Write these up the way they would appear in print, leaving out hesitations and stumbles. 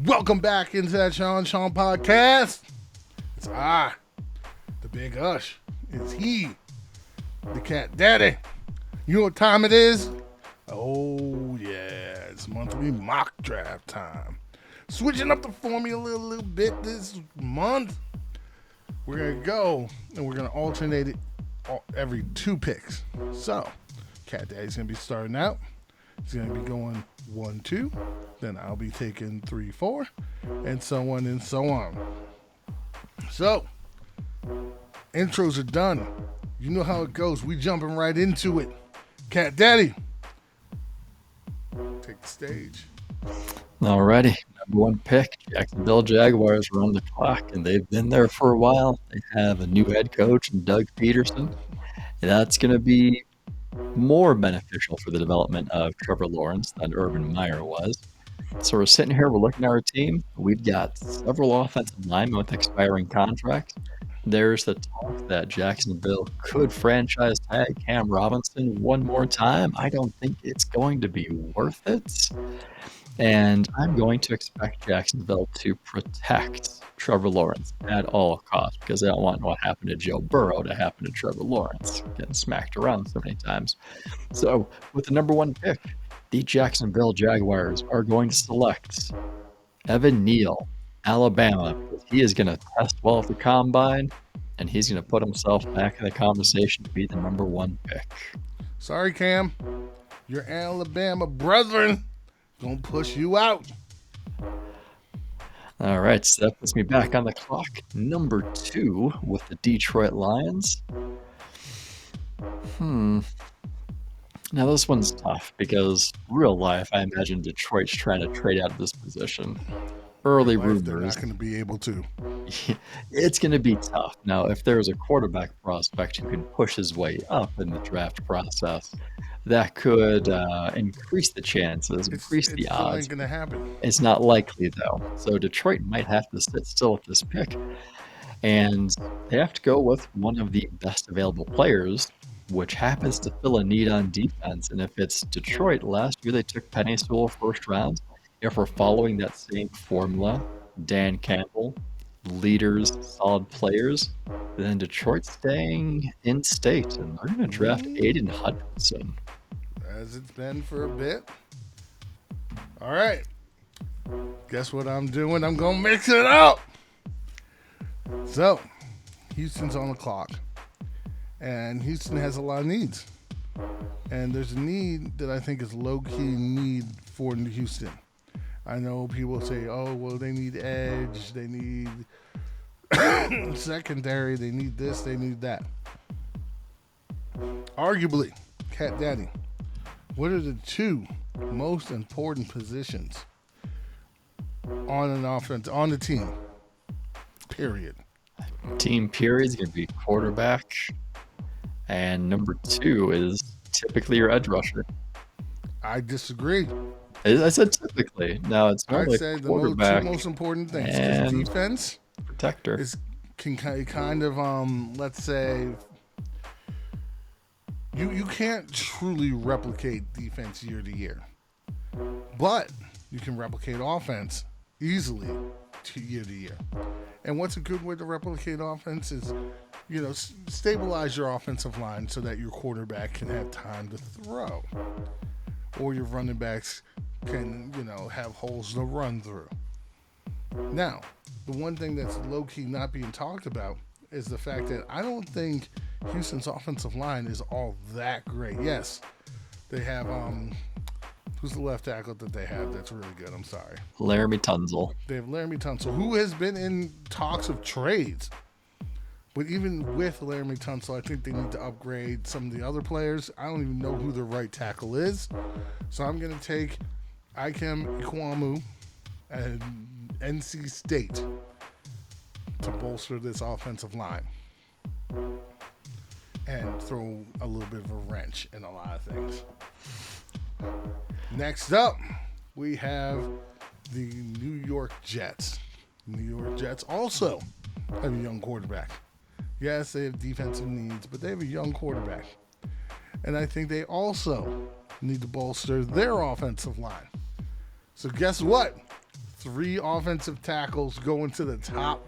Welcome back into that Sean podcast. It's I, the Big Ush. It's he, the Cat Daddy. You know what time it is? Oh yeah, it's monthly mock draft time. Switching up the formula a little bit this month. We're gonna go and we're gonna alternate it every 2 picks. So, Cat Daddy's gonna be starting out. He's gonna be going 1-2. Then I'll be taking 3-4, and so on and so on. So, intros are done. You know how it goes. We jumping right into it. Cat Daddy, take the stage. Alrighty, number 1 pick, Jacksonville Jaguars are on the clock, and they've been there for a while. They have a new head coach, Doug Peterson. And that's going to be more beneficial for the development of Trevor Lawrence than Urban Meyer was. So we're sitting here, we're looking at our team. We've got several offensive linemen with expiring contracts. There's the talk that Jacksonville could franchise tag Cam Robinson one more time. I don't think it's going to be worth it. And I'm going to expect Jacksonville to protect Trevor Lawrence at all costs because I don't want what happened to Joe Burrow to happen to Trevor Lawrence, getting smacked around so many times. So with the number 1 pick, the Jacksonville Jaguars are going to select Evan Neal, Alabama. He is going to test well at the combine, and he's going to put himself back in the conversation to be the number 1 pick. Sorry, Cam. Your Alabama brethren gonna push you out. All right, so that puts me back on the clock. Number 2 with the Detroit Lions. Now this one's tough because real life, I imagine Detroit's trying to trade out of this position. Early rumors. They're not going to be able to. It's going to be tough. Now, if there's a quarterback prospect who can push his way up in the draft process, that could increase the chances, increase the odds. It's not going to happen. It's not likely, though. So Detroit might have to sit still with this pick. And they have to go with one of the best available players, which happens to fill a need on defense. And if it's Detroit, last year they took Penei Sewell first round. If we're following that same formula, Dan Campbell, leaders, solid players, then Detroit's staying in state, and they're going to draft Aiden Hutchinson. As it's been for a bit. All right. Guess what I'm doing? I'm going to mix it up. So, Houston's on the clock. And Houston has a lot of needs. And there's a need that I think is low-key need for Houston. I know people say, oh, well, they need edge, they need secondary, they need this, they need that. Arguably, Cat Daddy, what are the 2 most important positions on an offense, on the team? Period. Team period is going to be quarterback. And number 2 is typically your edge rusher. I disagree. I said typically. Now it's more like say quarterback. The 2 most important things. Because defense protector can kind of let's say you can't truly replicate defense year to year, but you can replicate offense easily year to year. And what's a good way to replicate offense is, stabilize your offensive line so that your quarterback can have time to throw, or your running backs can, have holes to run through. Now, the one thing that's low-key not being talked about is the fact that I don't think Houston's offensive line is all that great. Yes, they have, who's the left tackle that they have that's really good? I'm sorry. Laramie Tunsil. They have Laramie Tunsil, who has been in talks of trades But even with Laramie Tunsil, I think they need to upgrade some of the other players. I don't even know who the right tackle is. So I'm going to take Ikem Ikwamu and NC State to bolster this offensive line and throw a little bit of a wrench in a lot of things. Next up, we have the New York Jets. New York Jets also have a young quarterback. Yes, they have defensive needs, but they have a young quarterback. And I think they also need to bolster their offensive line. So guess what? 3 offensive tackles go into the top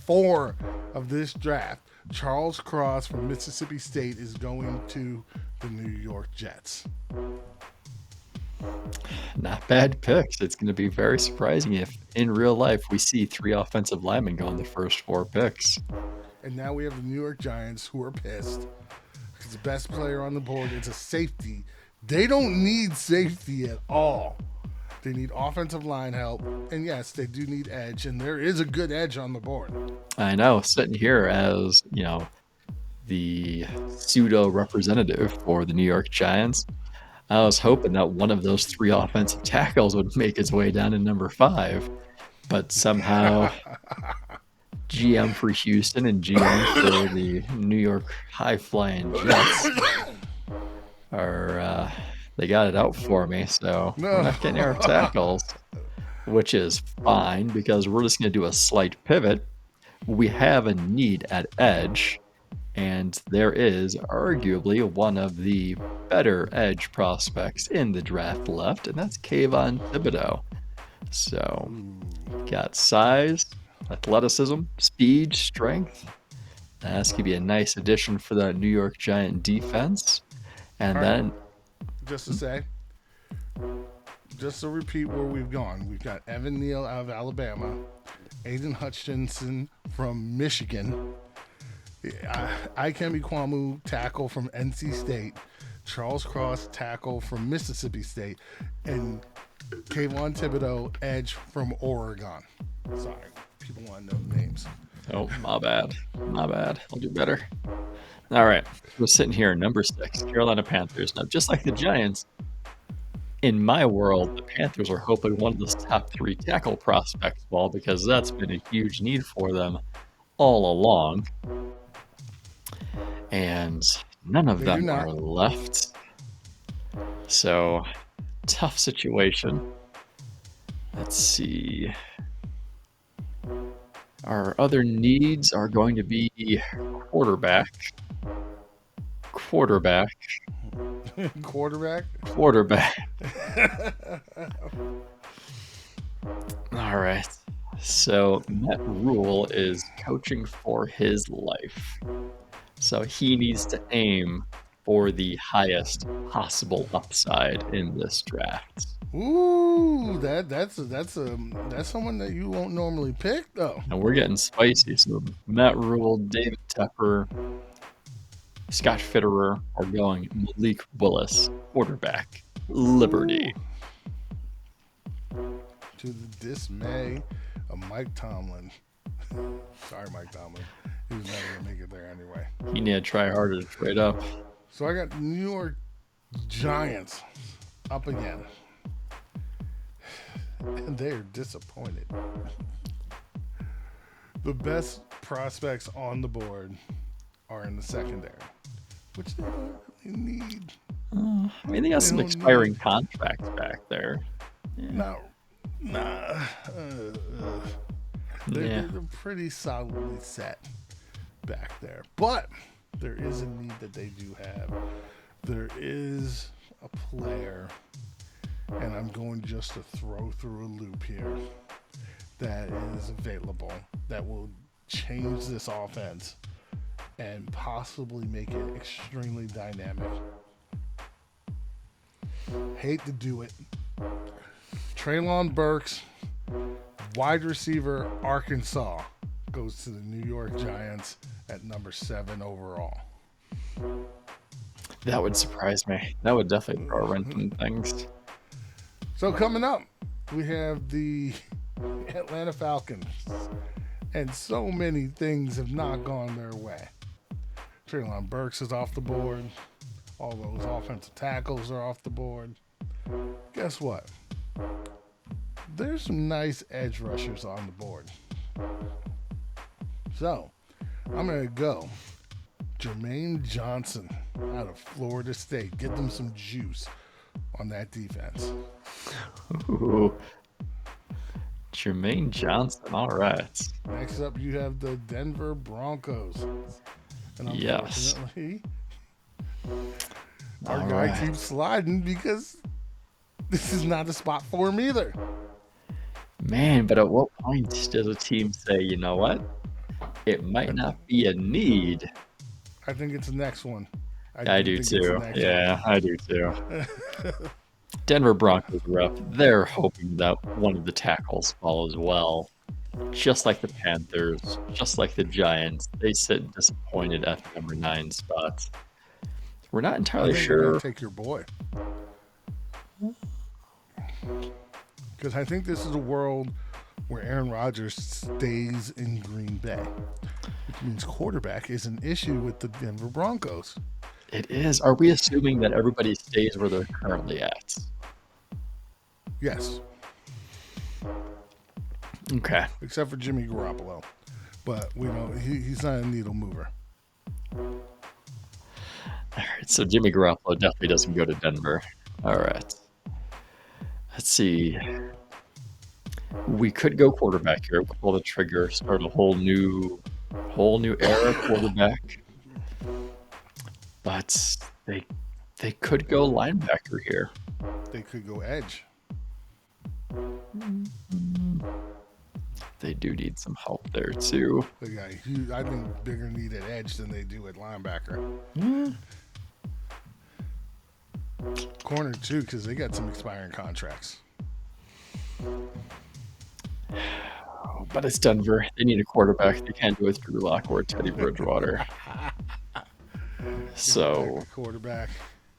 4 of this draft. Charles Cross from Mississippi State is going to the New York Jets. Not bad picks. It's going to be very surprising if in real life we see 3 offensive linemen go in the first 4 picks. And now we have the New York Giants who are pissed because the best player on the board is a safety. They don't need safety at all. They need offensive line help. And yes, they do need edge. And there is a good edge on the board. I know, sitting here as, the pseudo representative for the New York Giants, I was hoping that one of those 3 offensive tackles would make its way down to number 5. But somehow GM for Houston and GM for the New York high-flying Jets are they got it out for me, so we're not getting our tackles, which is fine because we're just going to do a slight pivot. We have a need at edge, and there is arguably one of the better edge prospects in the draft left, and that's Kayvon Thibodeau. So, got size, athleticism, speed, strength. That's going to be a nice addition for that New York Giant defense. And then... Just to say, just to repeat where we've gone, we've got Evan Neal out of Alabama, Aiden Hutchinson from Michigan, Ikem Ikwamu, tackle from NC State, Charles Cross, tackle from Mississippi State, and Kayvon Thibodeau, edge from Oregon. Sorry, people want to know names. Oh, my bad. I'll do better. All right, we're sitting here at number 6, Carolina Panthers. Now, just like the Giants, in my world, the Panthers are hoping one of those top 3 tackle prospects fall because that's been a huge need for them all along. And none of them are left. So, tough situation. Let's see. Our other needs are going to be quarterback. All right. So Matt Rule is coaching for his life. So he needs to aim for the highest possible upside in this draft. Ooh, that's someone that you won't normally pick though. And we're getting spicy. So Matt Rule, David Tepper, Scott Fitterer are going Malik Willis, quarterback, Liberty. To the dismay of Mike Tomlin. Sorry, Mike Tomlin. He was never going to make it there anyway. He need to try harder to trade up. So I got the New York Giants up again. And they're disappointed. The best prospects on the board are in the secondary, which they don't really need. They got some expiring contracts back there. Yeah. They're pretty solidly set back there. But there is a need that they do have. There is a player, and I'm going just to throw through a loop here, that is available that will change this offense and possibly make it extremely dynamic. Hate to do it. Treylon Burks, wide receiver, Arkansas, goes to the New York Giants at number 7 overall. That would surprise me. That would definitely throw a wrench in things. So coming up, we have the Atlanta Falcons. And so many things have not gone their way. Traylon Burks is off the board. All those offensive tackles are off the board. Guess what? There's some nice edge rushers on the board. So, I'm going to go Jermaine Johnson out of Florida State. Get them some juice on that defense. Ooh. Jermaine Johnson. All right. Next up, you have the Denver Broncos. And unfortunately, our guy keeps sliding because this is not a spot for him either. Man, but at what point does a team say, you know what? It might not be a need. I think it's the next one. I do too. Yeah, I do too. Denver Broncos are up. They're hoping that one of the tackles follows well. Just like the Panthers, just like the Giants, they sit disappointed at the number 9 spot. We're not entirely sure. Take your boy. Because I think this is a world where Aaron Rodgers stays in Green Bay, which means quarterback is an issue with the Denver Broncos. It is. Are we assuming that everybody stays where they're currently at? Yes. Okay. Except for Jimmy Garoppolo. But we know he's not a needle mover. All right. So Jimmy Garoppolo definitely doesn't go to Denver. All right. Let's see. We could go quarterback here. Pull the trigger, start a whole new era quarterback. But they could go linebacker here. They could go edge. They do need some help there too. They got I think bigger need at edge than they do at linebacker. Corner too, because they got some expiring contracts. But it's Denver. They need a quarterback. They can't do it with Drew Lock or Teddy Bridgewater. So quarterback.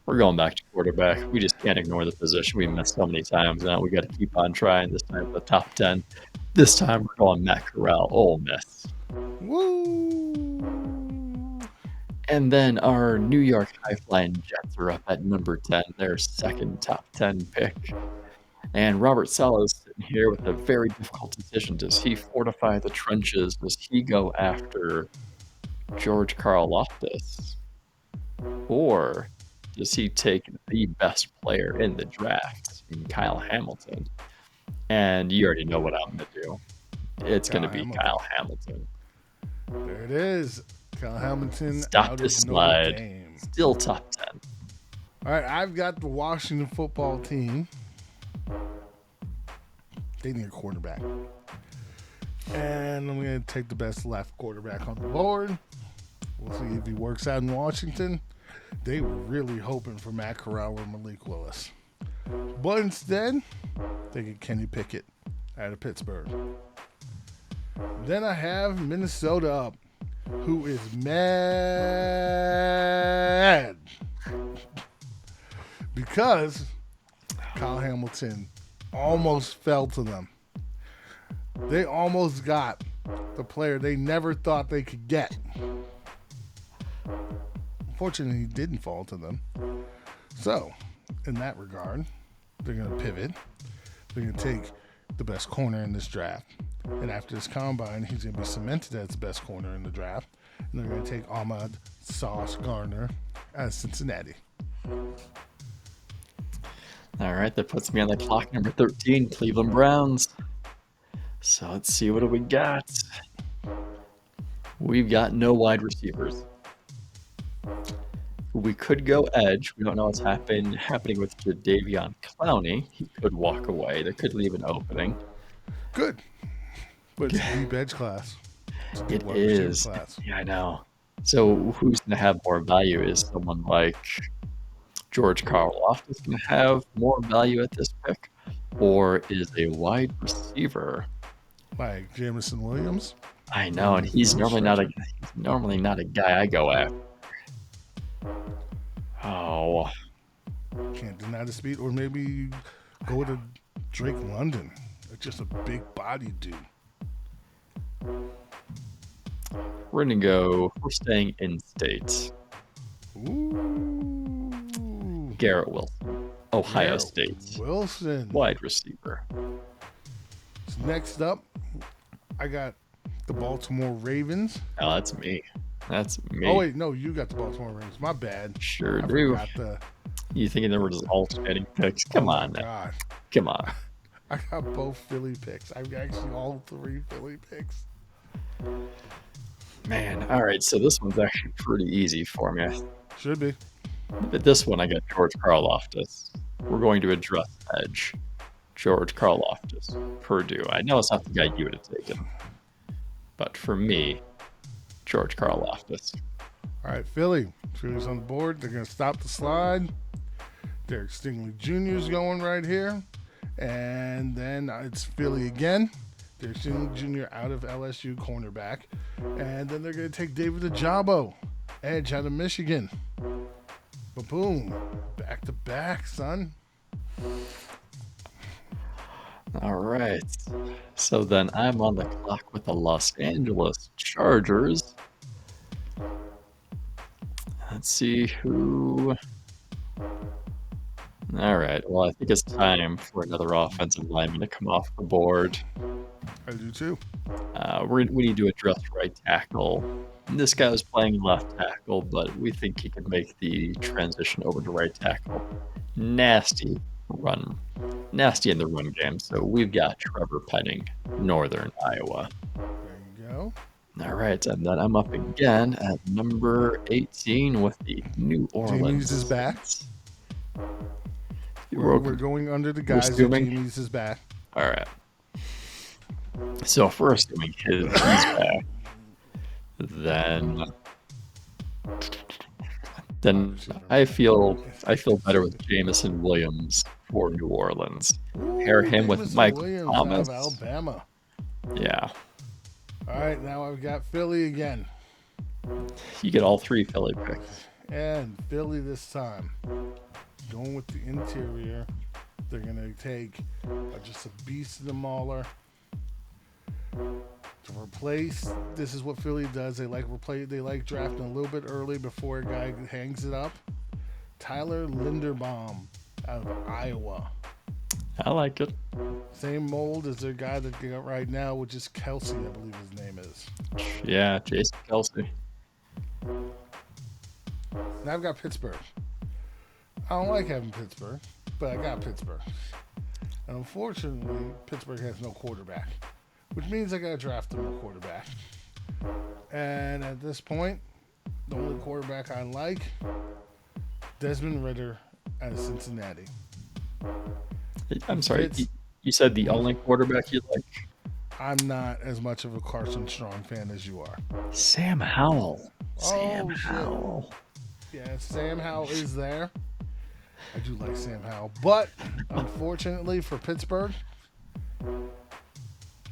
We're going back to quarterback. We just can't ignore the position we missed so many times. Now we got to keep on trying. This time the top 10. This time we're going Matt Corral, Ole Miss. Woo! And then our New York High-Flying Jets are up at number 10, their second top 10 pick. And Robert Saleh is sitting here with a very difficult decision. Does he fortify the trenches? Does he go after George Karlaftis? Or does he take the best player in the draft, Kyle Hamilton? And you already know what I'm going to do. It's going to be Kyle Hamilton. There it is. Kyle Hamilton. Stop the slide. Still top 10. All right, I've got the Washington football team. They need a quarterback. And I'm going to take the best left quarterback on the board. We'll see if he works out in Washington. They were really hoping for Matt Corral or Malik Willis. But instead, they get Kenny Pickett out of Pittsburgh. Then I have Minnesota up, who is mad because Kyle Hamilton almost fell to them. They almost got the player they never thought they could get. Unfortunately, he didn't fall to them. So, in that regard, they're going to pivot. They're going to take the best corner in this draft. And after this combine, he's going to be cemented as the best corner in the draft. And they're going to take Ahmad Sauce Gardner as Cincinnati. All right, that puts me on the clock. Number 13, Cleveland Browns. So let's see, what do we got? We've got no wide receivers. We could go edge. We don't know what's happening with Jadeveon Clowney. He could walk away. That could leave an opening. Good. But it's a deep edge class. It is. Class. Yeah, I know. So who's going to have more value? Is someone like George Karlaftis going to have more value at this pick? Or is a wide receiver like Jamison Williams? I know, and he's normally not a guy I go after. Oh. Can't deny the speed. Or maybe go to Drake London. It's just a big body dude. We're staying in state. Ooh. Garrett Wilson, Ohio Garrett State, Wilson. wide receiver. So next up, I got the Baltimore Ravens. Oh, that's me. That's me. Oh wait, no, you got the Baltimore Ravens. My bad. Sure I do. forgot the. You thinking there were just alternating picks? Come Oh on, my now. God. Come on. I got both Philly picks. I've actually all 3 Philly picks. Man, all right. So this one's actually pretty easy for me. Should be. But this one, I got George Karlaftis. We're going to address edge. George Karlaftis, Purdue. I know it's not the guy you would have taken, but for me, George Karlaftis. All right, Philly. Philly's on the board. They're going to stop the slide. Derek Stingley Jr. is going right here. And then it's Philly again. Derek Stingley Jr. out of LSU cornerback. And then they're going to take David Ajabo, edge out of Michigan. Boom. Back to back, son. All right. So then I'm on the clock with the Los Angeles Chargers. Let's see who. All right. Well, I think it's time for another offensive lineman to come off the board. I do too. We need to address right tackle. This guy was playing left tackle, but we think he can make the transition over to right tackle. Nasty in the run game. So we've got Trevor Penning, Northern Iowa. There you go. All right, and then I'm up again at number 18 with the New Orleans. Jamie's is back. We're going under the guys. Jamie's is back. All right. So if we're assuming he's back, then I feel better with Jamison Williams for New Orleans. Pair him with Michael Williams Thomas. Out of Alabama. Yeah. All right, now I've got Philly again. You get all 3 Philly picks. And Philly this time. Going with the interior. They're going to take just a beast of the mauler. To replace, this is what Philly does. They like drafting a little bit early before a guy hangs it up. Tyler Linderbaum out of Iowa. I like it. Same mold as their guy that they got right now, which is Kelsey, I believe his name is. Yeah, Jason Kelsey. Now I've got Pittsburgh. I don't like having Pittsburgh, but I got Pittsburgh. And unfortunately, Pittsburgh has no quarterback, which means I got to draft them a quarterback. And at this point, the only quarterback I like, Desmond Ridder out of Cincinnati. I'm sorry, you said the only quarterback you like? I'm not as much of a Carson Strong fan as you are. Sam Howell. Sam Howell. Yeah, Sam Howell is there. I do like Sam Howell. But, unfortunately for Pittsburgh,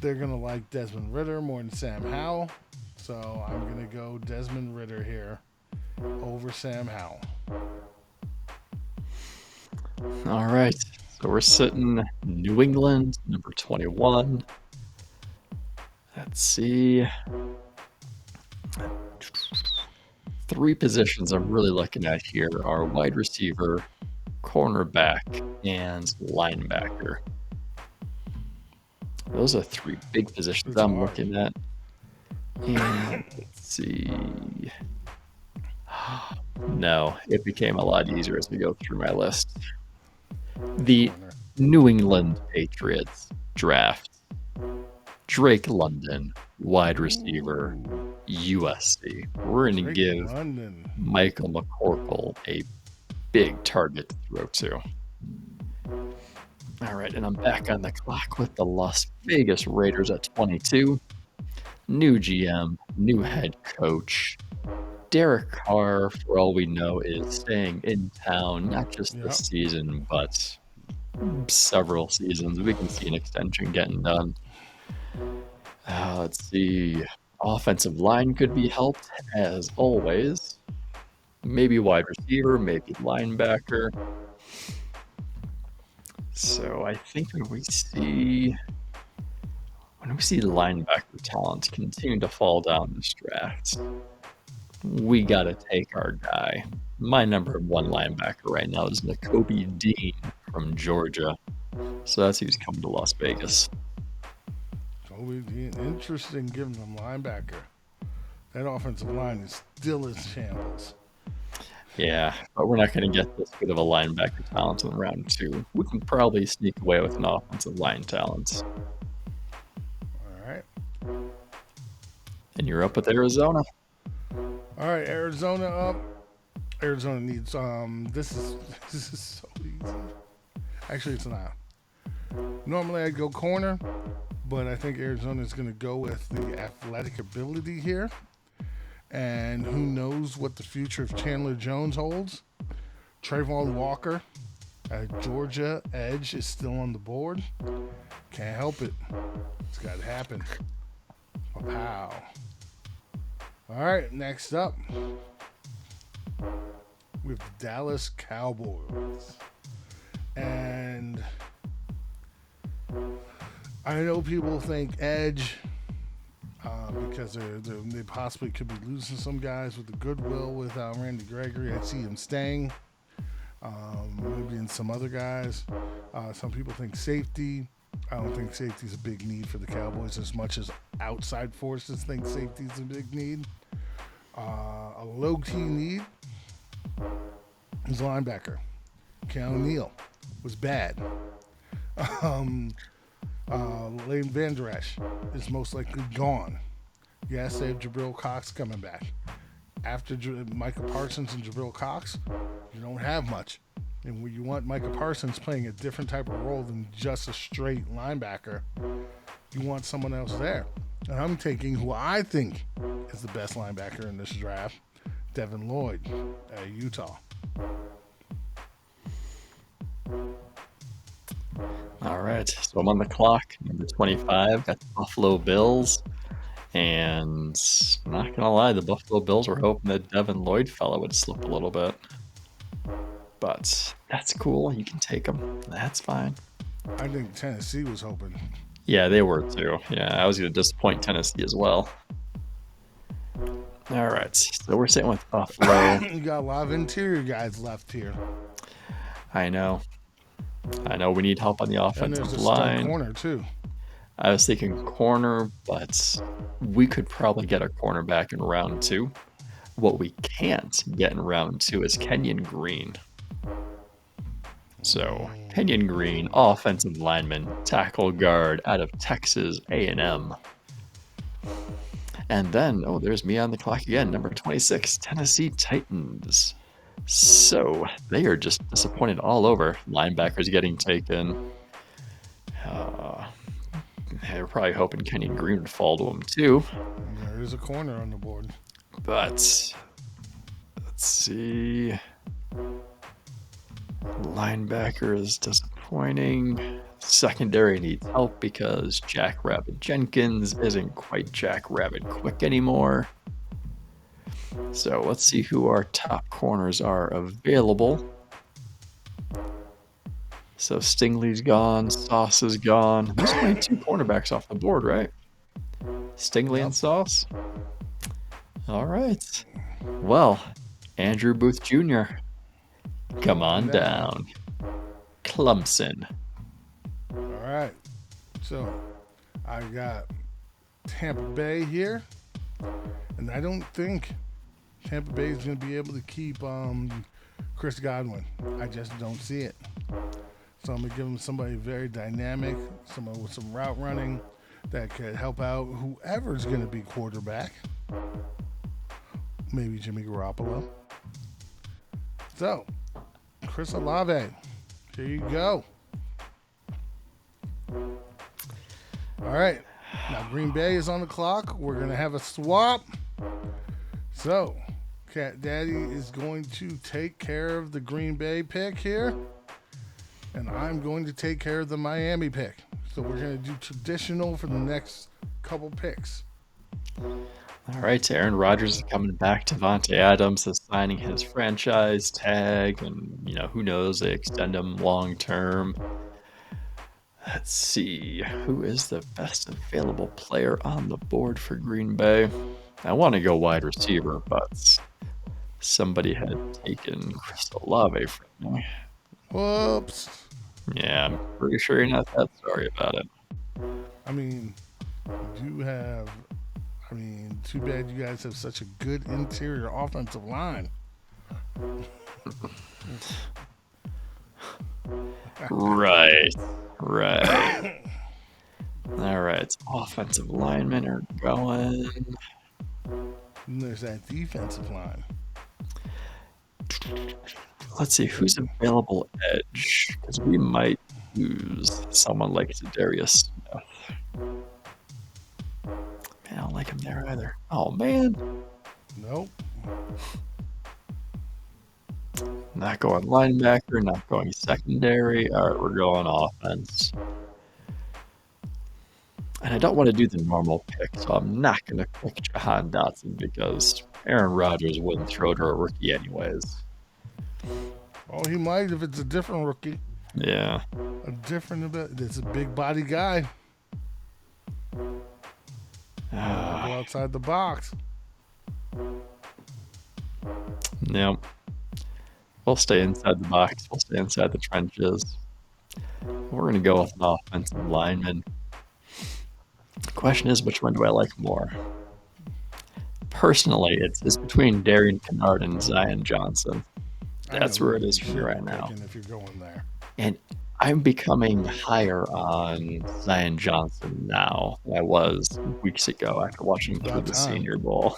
they're going to like Desmond Ridder more than Sam Howell. So, I'm going to go Desmond Ridder here over Sam Howell. All right. So, we're sitting New England, number 21. Let's see. 3 positions I'm really looking at here are wide receiver, cornerback, and linebacker. Those are 3 big positions I'm looking at. And let's see. No, it became a lot easier as we go through my list. The New England Patriots draft Drake London, wide receiver, USC. We're going to give Michael McCorkle a big target to throw to. All right, and I'm back on the clock with the Las Vegas Raiders at 22. New GM, new head coach. Derek Carr, for all we know, is staying in town, not just this season, but several seasons. We can see an extension getting done. Let's see. Offensive line could be helped, as always. Maybe wide receiver, maybe linebacker. So I think when we see when we see linebacker talent continue to fall down this draft, we got to take our guy. My number one linebacker right now is Nakobe Dean from Georgia. So that's who's coming to Las Vegas. Interesting giving them linebacker. That offensive line is still in shambles. Yeah, but we're not going to get this good of a linebacker talent in round 2. We can probably sneak away with an offensive line talent. All right. And you're up with Arizona. All right, Arizona up. Arizona needs this is so easy. Actually, it's not. Normally I'd go corner, but I think Arizona is going to go with the athletic ability here. And who knows what the future of Chandler Jones holds. Trayvon Walker at Georgia edge is still on the board. Can't help it. It's got to happen. Wow. All right, next up, we have the Dallas Cowboys. And I know people think edge because they possibly could be losing some guys with the goodwill with Randy Gregory. I see him staying. Maybe in some other guys. Some people think safety. I don't think safety is a big need for the Cowboys as much as outside forces think safety is a big need. A low-key need is linebacker. Keanu Neal was bad. Lane Van Der Esch is most likely gone. Yes, they have Jabril Cox coming back. After Micah Parsons and Jabril Cox, you don't have much. And when you want Micah Parsons playing a different type of role than just a straight linebacker, you want someone else there. And I'm taking who I think is the best linebacker in this draft, Devin Lloyd at Utah. All right, so I'm on the clock. Number 25, got the Buffalo Bills. And I'm not going to lie, the Buffalo Bills were hoping that Devin Lloyd fella would slip a little bit. But that's cool. You can take him. That's fine. I think Tennessee was hoping. Yeah, they were too. Yeah, I was going to disappoint Tennessee as well. All right, so we're sitting with Buffalo. You got a lot of interior guys left here. I know we need help on the offensive and there's a line. stud corner too. I was thinking corner, but we could probably get a cornerback in round 2. What we can't get in round 2 is Kenyon Green. So Kenyon Green, offensive lineman, tackle guard out of Texas A&M. And then, there's me on the clock again, number 26, Tennessee Titans. So they are just disappointed all over. Linebackers getting taken. They were probably hoping Kenyon Green would fall to them too. There is a corner on the board. But let's see. Linebacker is disappointing. Secondary needs help because Jackrabbit Jenkins isn't quite Jackrabbit quick anymore. So let's see who our top corners are available. So Stingley's gone, Sauce is gone. There's only 2 cornerbacks off the board, right? Stingley and Sauce? All right. Well, Andrew Booth Jr., come on down. Clemson. All right. So I got Tampa Bay here. And I don't think Tampa Bay is going to be able to keep Chris Godwin. I just don't see it. So I'm going to give him somebody very dynamic, someone with some route running that could help out whoever's going to be quarterback. Maybe Jimmy Garoppolo. So, Chris Olave, here you go. All right. Now Green Bay is on the clock. We're going to have a swap. So, Cat Daddy is going to take care of the Green Bay pick here. And I'm going to take care of the Miami pick. So we're going to do traditional for the next couple picks. All right, Aaron Rodgers is coming back. Devontae Adams is signing his franchise tag. And, who knows, they extend him long term. Let's see. Who is the best available player on the board for Green Bay? I want to go wide receiver, but somebody had taken Chris Olave from me. Whoops. Yeah, I'm pretty sure you're not that sorry about it. I mean, too bad you guys have such a good interior offensive line. Right. All right. Offensive linemen are going. And there's that defensive line. Let's see who's available edge, because we might lose someone like Zadarius Smith. I don't like him there either. Oh man. Nope. Not going linebacker, not going secondary. All right, we're going offense. And I don't want to do the normal pick, so I'm not going to pick Jahan Dotson because Aaron Rodgers wouldn't throw to a rookie anyways. Oh, he might if it's a different rookie. Yeah. It's a big body guy. Go outside the box. No. We'll stay inside the box. We'll stay inside the trenches. We're going to go with an offensive lineman. The question is, which one do I like more? Personally, it's between Darian Kennard and Zion Johnson. That's where it is for me right now. If you're going there. And I'm becoming higher on Zion Johnson now than I was weeks ago after watching through the Senior Bowl.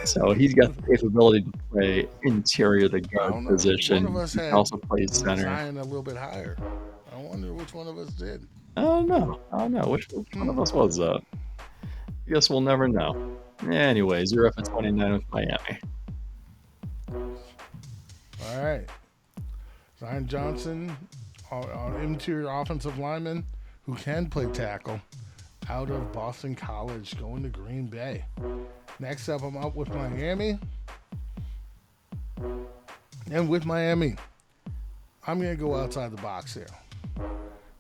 So he's got the capability to play interior, the guard position. He can also play center. Zion a little bit higher. I wonder which one of us did. I don't know. Which one of us was that? I guess we'll never know. Anyways, you're up at 29 with Miami. All right. Zion Johnson, our interior offensive lineman who can play tackle, out of Boston College, going to Green Bay. Next up, I'm up with Miami. And with Miami, I'm going to go outside the box here.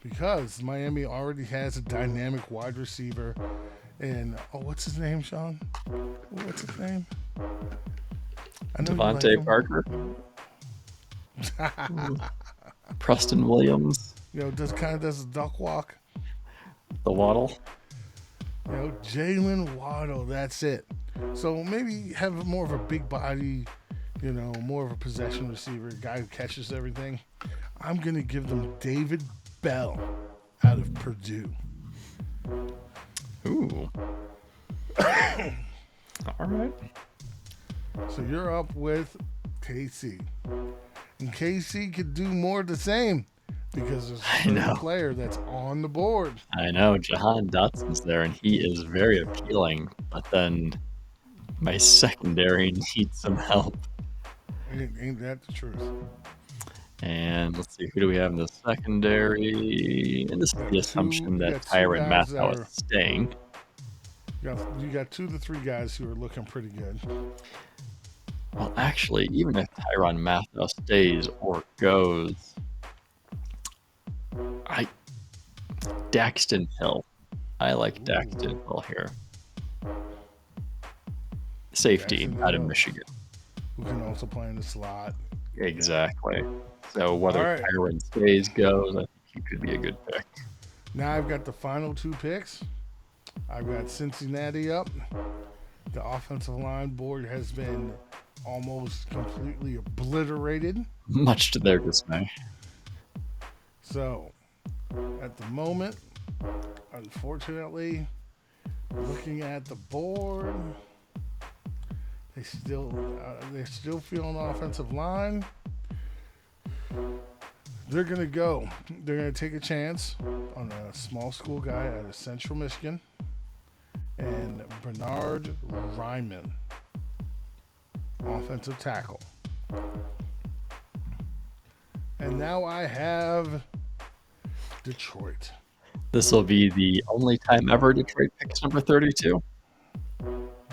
Because Miami already has a dynamic wide receiver. And, what's his name, Sean? What's his name? Devontae Parker. Preston Williams. Does a duck walk. The Waddle. Jalen Waddle, that's it. So maybe have more of a big body, more of a possession receiver, a guy who catches everything. I'm going to give them David Bell out of Purdue. Ooh. All right. So you're up with KC. And KC could do more of the same because there's a player that's on the board. I know. Jahan Dotson's there, and he is very appealing. But then my secondary needs some help. Ain't that the truth? And let's see, who do we have in the secondary? And this is the assumption that Tyrann Mathieu is staying. You got 2 to 3 guys who are looking pretty good. Well, actually, even if Tyrann Mathieu stays or goes, Daxton Hill. I like Daxton Hill here. Safety out of Michigan. Who can also play in the slot. Exactly. So whether Tyrann stays, goes, I think he could be a good pick. Now I've got the final 2 picks. I've got Cincinnati up. The offensive line board has been almost completely obliterated. Much to their dismay. So, at the moment, unfortunately, looking at the board, they're still feeling offensive line. They're going to take a chance on a small school guy out of Central Michigan and Bernard Ryman, offensive tackle. And now I have Detroit. This will be the only time ever Detroit picks number 32.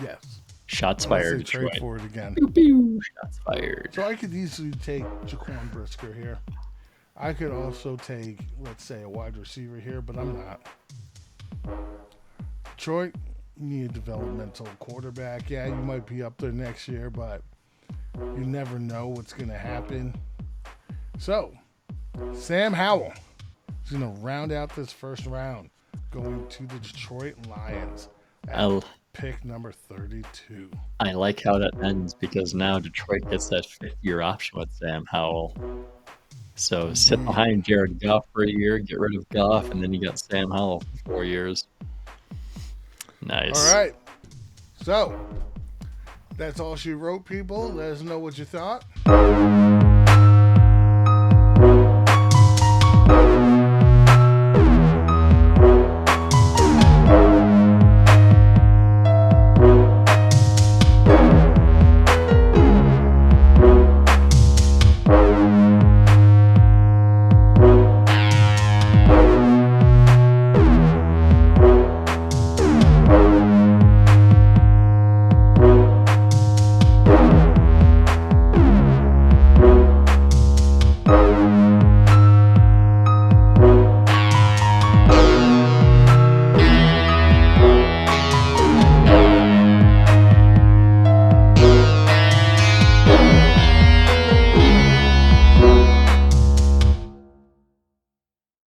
Yes. Shots fired, Detroit. Trade for it again. Pew, pew. Shots fired. So I could easily take Jaquan Brisker here. I could also take, let's say, a wide receiver here, but I'm not. Detroit, you need a developmental quarterback. Yeah, you might be up there next year, but you never know what's going to happen. So, Sam Howell is going to round out this first round, going to the Detroit Lions at pick number 32. I like how that ends because now Detroit gets that fifth-year option with Sam Howell. So sit behind Jared Goff for a year, get rid of Goff, and then you got Sam Howell for 4 years. Nice. All right. So, that's all she wrote, people. Let us know what you thought.